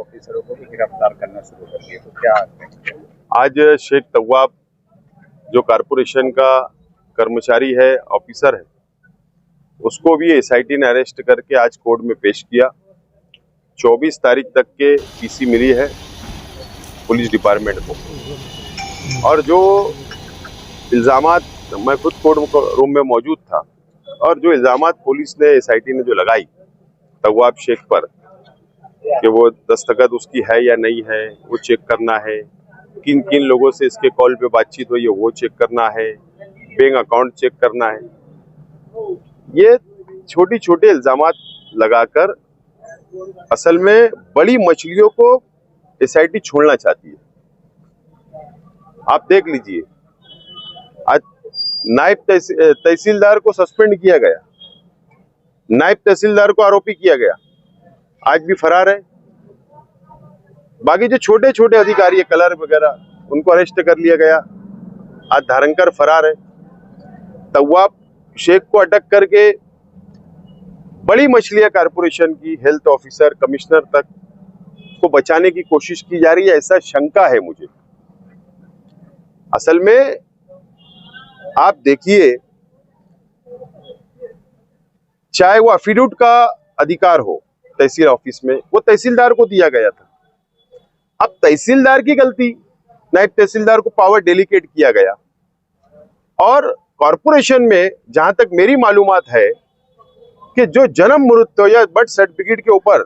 ऑफिसरों को भी गिरफ्तार करना शुरू कर दिए, तो क्या आज शेख तव्वाब जो कारपोरेशन का कर्मचारी है, ऑफिसर है, उसको भी एसआईटी ने अरेस्ट करके आज कोर्ट में पेश किया। 24 तारीख तक के पीसी मिली है पुलिस डिपार्टमेंट को। और जो इल्जामात, मैं खुद कोर्ट रूम में मौजूद था, और जो इल्जामात पुलिस ने, एसआईटी ने जो लगाई तव्वाब शेख पर कि वो दस्तखत उसकी है या नहीं है, वो चेक करना है, किन किन लोगों से इसके कॉल पे बातचीत हुई है वो चेक करना है, बैंक अकाउंट चेक करना है, ये छोटी छोटे इल्जामात लगाकर असल में बड़ी मछलियों को एसआईटी छोड़ना चाहती है। आप देख लीजिए, आज नायब तहसीलदार को सस्पेंड किया गया, नायब तहसीलदार को आरोपी किया गया, आज भी फरार है। बाकी जो छोटे छोटे अधिकारी है, कलर वगैरह, उनको अरेस्ट कर लिया गया, आज धारंकर फरार है। तव्वाब शेख को अटक करके बड़ी मछलियां कारपोरेशन की हेल्थ ऑफिसर, कमिश्नर तक को बचाने की कोशिश की जा रही है, ऐसा शंका है मुझे। असल में आप देखिए, चाहे वो एफिडेविट का अधिकार हो तहसील ऑफिस में, वो तहसीलदार को दिया गया था। अब तहसीलदार की गलती, नायब तहसीलदार को पावर डेलीकेट किया गया। और कॉरपोरेशन में जहां तक मेरी मालूमात है कि जो जन्म मृत्यु या बर्थ सर्टिफिकेट के ऊपर,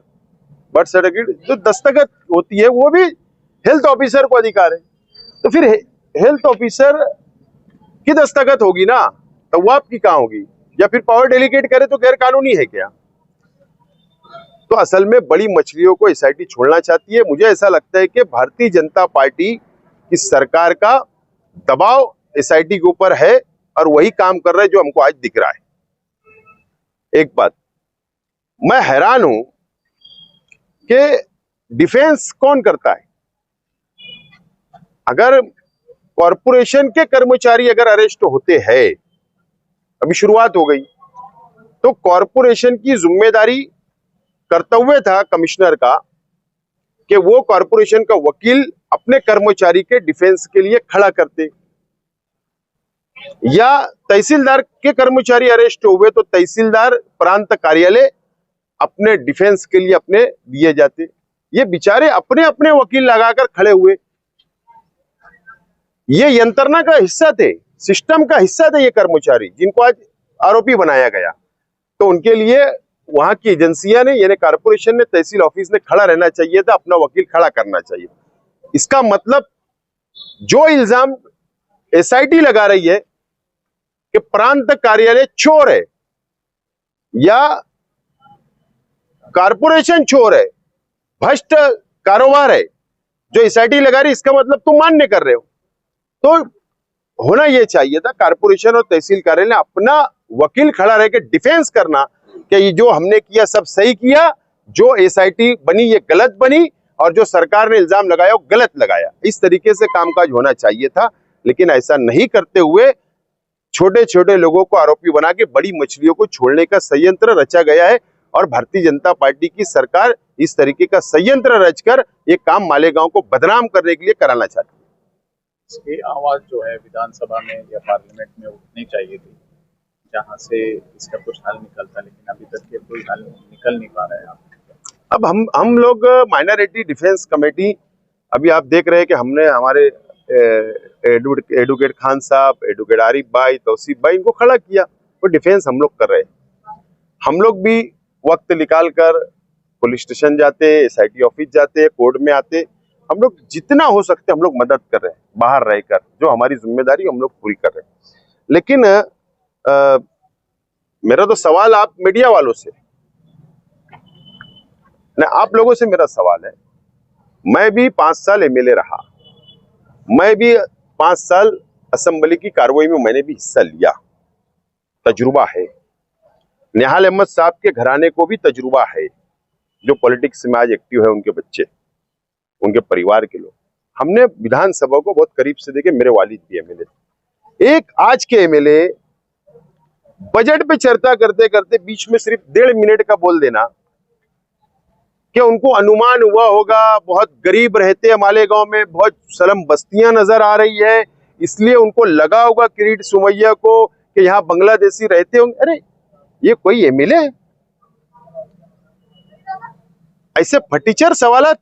बर्थ सर्टिफिकेट जो दस्तखत होती है, वो भी हेल्थ ऑफिसर को अधिकार है। तो फिर हेल्थ ऑफिसर की दस्तखत होगी ना, तव्वाब की कहां होगी? या फिर पावर डेलीकेट करे तो गैर कानूनी है क्या? तो असल में बड़ी मछलियों को एसआईटी छोड़ना चाहती है। मुझे ऐसा लगता है कि भारतीय जनता पार्टी की सरकार का दबाव एसआईटी के ऊपर है और वही काम कर रहा है जो हमको आज दिख रहा है। एक बात मैं हैरान हूं कि डिफेंस कौन करता है? अगर कॉरपोरेशन के कर्मचारी अगर अरेस्ट होते हैं, अभी शुरुआत हो गई, तो कॉरपोरेशन की जिम्मेदारी, कर्तव्य था कमिश्नर का कि वो कॉरपोरेशन का वकील अपने कर्मचारी के डिफेंस के लिए खड़ा करते। या तहसीलदार के कर्मचारी अरेस्ट हुए तो तहसीलदार प्रांत कार्यालय अपने डिफेंस के लिए अपने दिए जाते। ये बेचारे अपने अपने वकील लगाकर खड़े हुए। ये यंत्रणा का हिस्सा थे, सिस्टम का हिस्सा थे ये कर्मचारी, जिनको आज आरोपी बनाया गया। तो उनके लिए वहां की एजेंसियां ने, यानी कॉरपोरेशन ने, तहसील ऑफिस ने खड़ा रहना चाहिए था, अपना वकील खड़ा करना चाहिए। इसका मतलब जो इल्जाम एसआईटी लगा रही है कि प्रांत कार्यालय चोर है या कॉरपोरेशन चोर है, भ्रष्ट कारोबार है, जो एसआईटी लगा रही, इसका मतलब तुम मान्य कर रहे हो। तो होना यह चाहिए था, कॉरपोरेशन और तहसील कार्यालय ने अपना वकील खड़ा रह के डिफेंस करना कि ये जो हमने किया सब सही किया, जो एसआईटी बनी ये गलत बनी, और जो सरकार ने इल्जाम लगाया वो गलत लगाया। इस तरीके से कामकाज होना चाहिए था, लेकिन ऐसा नहीं करते हुए छोटे छोटे लोगों को आरोपी बना के बड़ी मछलियों को छोड़ने का संयंत्र रचा गया है। और भारतीय जनता पार्टी की सरकार इस तरीके का संयंत्र रचकर ये काम मालेगांव को बदनाम करने के लिए कराना चाहती है। इसकी आवाज जो है विधानसभा में या पार्लियामेंट में उठनी चाहिए थी, जहां से इसका कुछ हल निकलता, लेकिन अभी तक ये कोई हल निकल नहीं पा रहा है। अब हम लोग माइनॉरिटी डिफेंस कमेटी, अभी आप देख रहे हैं कि हमने हमारे एडवोकेट खान साहब, एडवोकेट आरिफ भाई, तौसीफ भाई, इनको खड़ा किया, वो डिफेंस हम लोग कर रहे हैं। हम लोग भी वक्त निकाल कर पुलिस स्टेशन जाते, एसआईटी ऑफिस जाते, कोर्ट में आते, हम लोग जितना हो सकते हम लोग मदद कर रहे हैं, बाहर रहकर जो हमारी जिम्मेदारी हम लोग पूरी कर रहे हैं। लेकिन मेरा तो सवाल आप मीडिया वालों से न, आप लोगों से मेरा सवाल है, मैं भी 5 साल एमएलए रहा, मैं भी 5 साल असेंबली की कार्रवाई में मैंने भी हिस्सा लिया, तजुर्बा है। निहाल अहमद साहब के घराने को भी तजुर्बा है, जो पॉलिटिक्स में आज एक्टिव है, उनके बच्चे, उनके परिवार के लोग। हमने विधानसभा को बहुत करीब से देखे, मेरे वालिद भी एमएलए थे। एक आज के एमएलए बजट पे चर्चा करते करते बीच में सिर्फ 1.5 मिनट का बोल देना, कि उनको अनुमान हुआ होगा बहुत गरीब रहते हैं मालेगांव में, बहुत स्लम बस्तियां नजर आ रही है, इसलिए उनको लगा होगा किरीट सोमैया को कि यहाँ बांग्लादेशी रहते होंगे। अरे ये कोई एमएलए है? ऐसे फटीचर सवालात।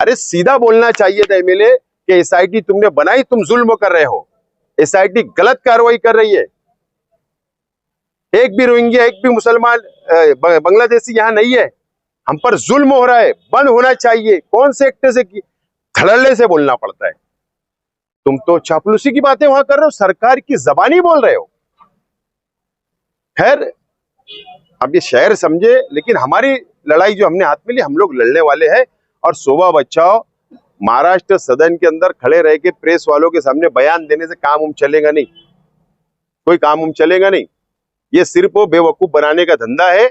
अरे सीधा बोलना चाहिए था एमएलए कि एसआईटी तुमने बनाई, तुम जुल्म कर रहे हो, एसआईटी गलत कार्रवाई कर रही है, एक भी रोहिंग्या एक भी मुसलमान बांग्लादेशी यहाँ नहीं है, हम पर जुल्म हो रहा है, बंद होना चाहिए। कौन से एक्टर से धड़ल्ले से बोलना पड़ता है? तुम तो चापलूसी की बातें वहां कर रहे हो, सरकार की जबानी बोल रहे हो। खैर अब ये शहर समझे, लेकिन हमारी लड़ाई जो हमने हाथ में ली, हम लोग लड़ने वाले हैं। और शोभा बचाओ महाराष्ट्र सदन के अंदर खड़े रह के प्रेस वालों के सामने बयान देने से काम चलेगा नहीं, कोई काम चलेगा नहीं। ये सिर्फ वो बेवकूफ बनाने का धंधा है।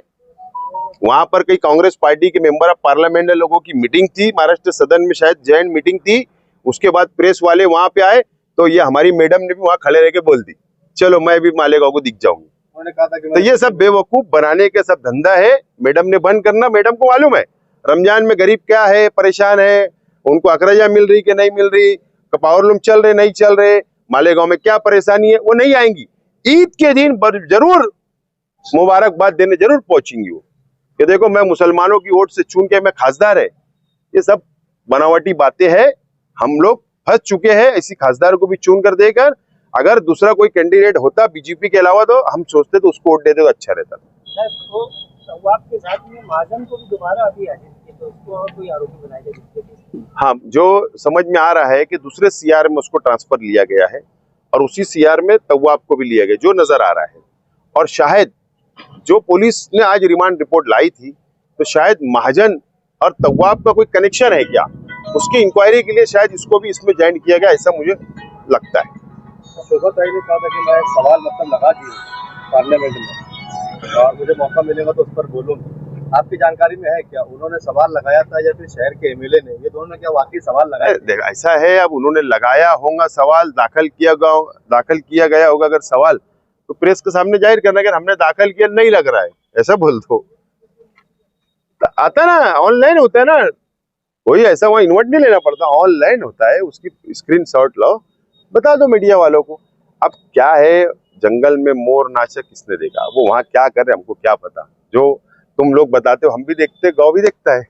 वहां पर कई कांग्रेस पार्टी के मेंबर ऑफ पार्लियामेंट लोगों की मीटिंग थी महाराष्ट्र सदन में, शायद जॉइंट मीटिंग थी, उसके बाद प्रेस वाले वहां पे आए तो ये हमारी मैडम ने भी वहां खड़े रह के बोल दी चलो मैं भी मालेगांव को दिख जाऊंगी। उन्होंने कहा था कि तो ये सब बेवकूफ बनाने का सब धंधा है। मैडम ने बंद करना, मैडम को मालूम है रमजान में गरीब क्या है, परेशान है, उनको अखराजा मिल रही कि नहीं मिल रही, पावर लूम चल रहे नहीं चल रहे, मालेगांव में क्या परेशानी है, वो नहीं आएंगी। ईद के दिन जरूर मुबारकबाद देने जरूर पहुंचेंगी वो कि देखो मैं मुसलमानों की वोट से चुन के मैं खासदार है। ये सब बनावटी बातें हैं, हम लोग फंस चुके हैं। ऐसी खासदार को भी चुन कर देकर अगर दूसरा कोई कैंडिडेट होता बीजेपी के अलावा तो हम सोचते तो उसको वोट दे दे तो अच्छा रहता। के साथ में महाजन को भी दोबारा अभी तो उसको और कोई आरोपी बनाया गया। हाँ, जो समझ में आ रहा है कि दूसरे सीआर में उसको ट्रांसफर लिया गया है और उसी सीआर में तव्वाब को भी लिया गया, जो नजर आ रहा है। और शायद जो पुलिस ने आज रिमांड रिपोर्ट लाई थी तो शायद महाजन और तव्वाब का कोई कनेक्शन है क्या, उसकी इंक्वायरी के लिए शायद इसको भी इसमें ज्वाइन किया गया, ऐसा मुझे लगता है। शोभा ताई ने कहा था कि मैं सवाल मतलब लगा दी पार्लियामेंट में और मुझे मौका मिलेगा तो उस पर बोलूंगा। आपकी जानकारी में है क्या उन्होंने सवाल लगाया था या फिर शहर के एमएलए ने, ये दोनों ने क्या वाकई सवाल लगाया? देख ऐसा है, अब उन्होंने लगाया होगा सवाल, दाखिल किया गया होगा अगर सवाल तो प्रेस के सामने जाहिर करना कि हमने दाखिल किया, नहीं लग रहा है ऐसा बोल दो। आता ना ऑनलाइन होता है ना, कोई ऐसा वहां इन्वर्ट नहीं लेना पड़ता, ऑनलाइन होता है, उसकी स्क्रीनशॉट लो बता दो मीडिया वालों को। अब क्या है, जंगल में मोर नाचा किसने देखा, वो वहां क्या कर रहे हमको क्या पता। जो तुम लोग बताते हो हम भी देखते, गाँव भी देखता है।